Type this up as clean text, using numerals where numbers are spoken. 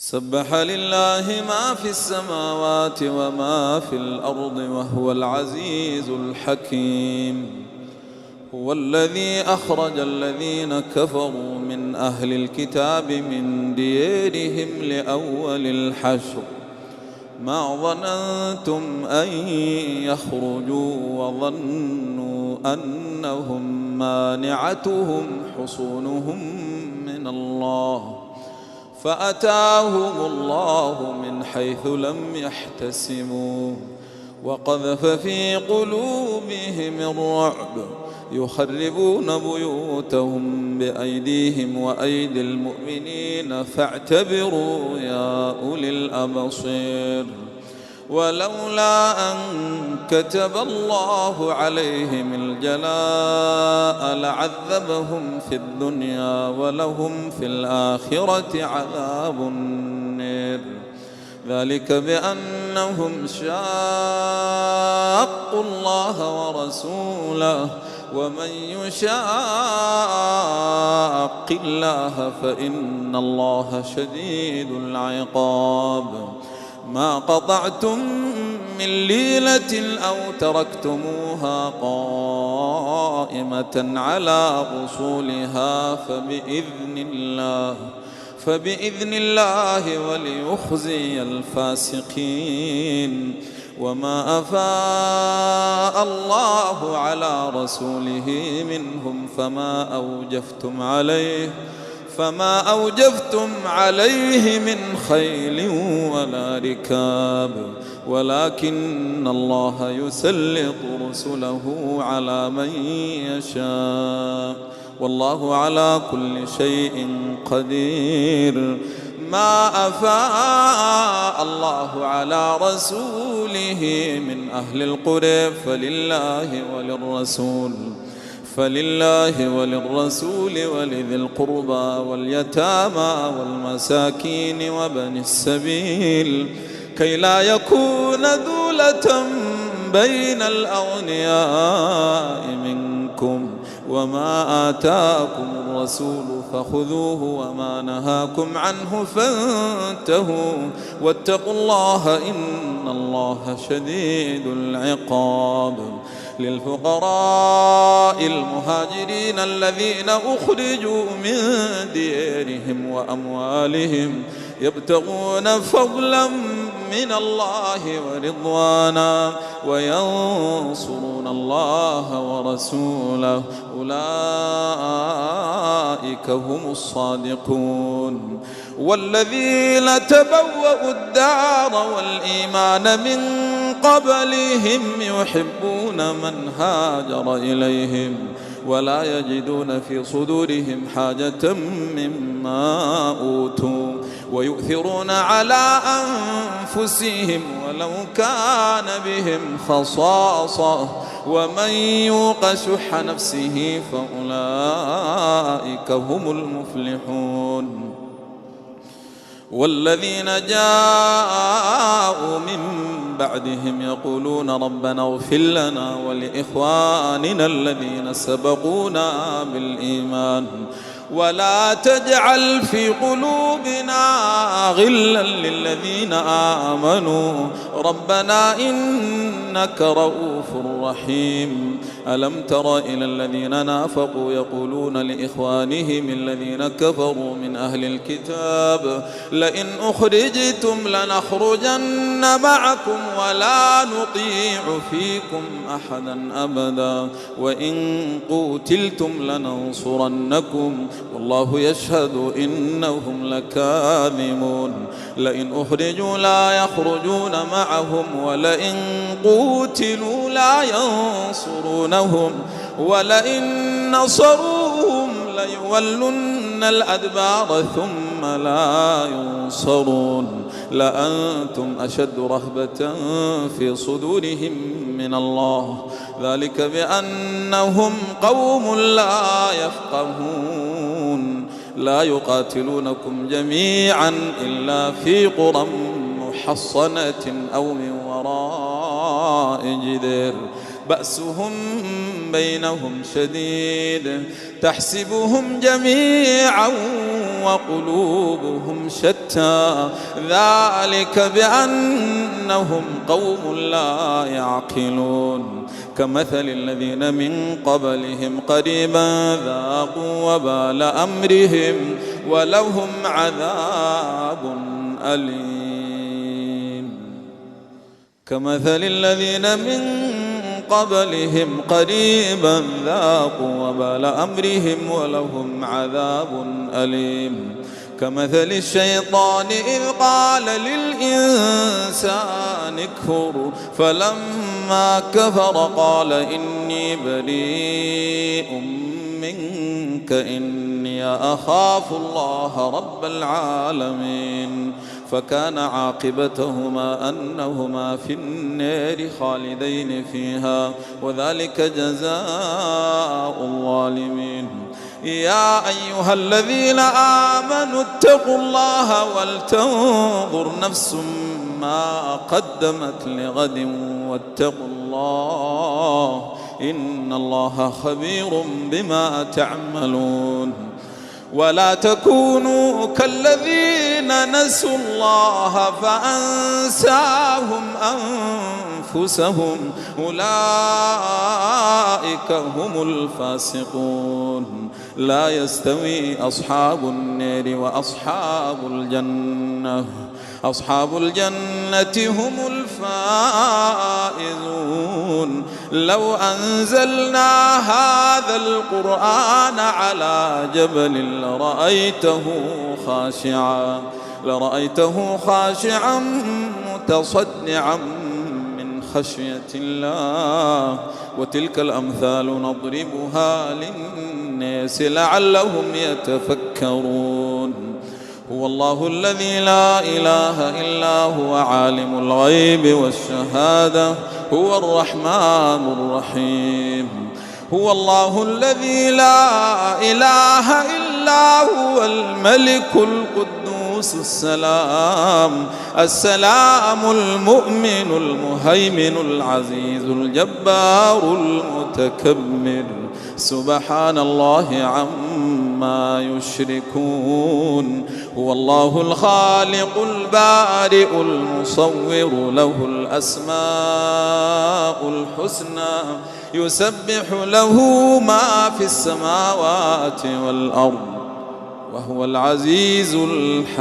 سبح لله ما في السماوات وما في الأرض وهو العزيز الحكيم. هو الذي أخرج الذين كفروا من أهل الكتاب من ديارهم لأول الحشر ما ظننتم أن يخرجوا وظنوا أنهم مانعتهم حصونهم من الله فأتاهم الله من حيث لم يحتسبوا وقذف في قلوبهم الرعب يخربون بيوتهم بأيديهم وأيدي المؤمنين فاعتبروا يا أولي الأبصير. ولولا أن كتب الله عليهم الجلاء لعذبهم في الدنيا ولهم في الآخرة عذاب النار ذلك بأنهم شاقوا الله ورسوله ومن يشاق الله فإن الله شديد العقاب. ما قطعتم من ليلة أو تركتموها قائمة على أصولها فبإذن الله وليخزي الفاسقين. وما أفاء الله على رسوله منهم فما أوجفتم عليه من خيل ولا ركاب ولكن الله يسلط رسله على من يشاء والله على كل شيء قدير. ما أفاء الله على رسوله من أهل القرى فلله وللرسول ولذي القربى واليتامى والمساكين وابن السبيل كي لا يكون دولة بين الأغنياء منكم. وما آتاكم الرسول فخذوه وما نهاكم عنه فانتهوا واتقوا الله إن الله شديد العقاب. للفقراء المهاجرين الذين أخرجوا من ديارهم وأموالهم يبتغون فضلا من الله ورضوانا وينصرون الله ورسوله أولئك هم الصادقون. والذين تبوأوا الدار والإيمان من قبلهم يحبون من هاجر إليهم ولا يجدون في صدورهم حاجة مما أوتوا ويؤثرون على أنفسهم ولو كان بهم خصاصة ومن يوق شح نفسه فأولئك هم المفلحون. والذين جاءوا من بعدهم يقولون ربنا اغفر لنا ولإخواننا الذين سبقونا بالإيمان ولا تجعل في قلوبنا غلا للذين آمنوا ربنا إنك رؤوف رحيم. ألم تر إلى الذين نافقوا يقولون لإخوانهم الذين كفروا من أهل الكتاب لئن أخرجتم لنخرجن معكم ولا نطيع فيكم أحدا أبدا وإن قوتلتم لننصرنكم والله يشهد إنهم لكاذبون. لئن أخرجوا لا يخرجون معهم ولئن قوتلوا لا ينصرونهم ولئن نصروهم ليولن الأدبار ثم لا ينصرون لأنتم أشد رهبة في صدورهم من الله ذلك بأنهم قوم لا يفقهون لا يقاتلونكم جميعا إلا في قرى محصنة أو من وراء جدار بأسهم بينهم شديد تحسبهم جميعا وقلوبهم شتى ذلك بأنهم قوم لا يعقلون كمثل الذين من قبلهم قريبا ذاقوا وبال أمرهم ولهم عذاب أليم كمثل الذين من قبلهم قريبا ذاقوا وبال أمرهم ولهم عذاب أليم كمثل الشيطان إذ قال للإنسان اكفر فلما كفر قال إني بريء منك إني أخاف الله رب العالمين فكان عاقبتهما أنهما في النار خالدين فيها وذلك جزاء الظالمين يا أيها الذين آمنوا اتقوا الله ولتنظر نفس ما قدمت لغد واتقوا الله إن الله خبير بما تعملون ولا تكونوا كالذين نسوا الله فأنساهم أنفسهم أولئك هم الفاسقون لا يستوي أصحاب النار وأصحاب الجنة أصحاب الجنة هم الفائزون لو أنزلنا هذا القرآن على جبل لرأيته خاشعا متصدعا من خشية الله وتلك الأمثال نضربها للناس لعلهم يتفكرون هو الله الذي لا إله إلا هو عالم الغيب والشهادة هو الرحمن الرحيم هو الله الذي لا إله إلا هو الملك القدوس السلام المؤمن المهيمن العزيز الجبار المتكبر سبحان الله عما يشركون هو الله الخالق البارئ المصور له الأسماء الحسنى يسبح له ما في السماوات والأرض وهو العزيز الحكيم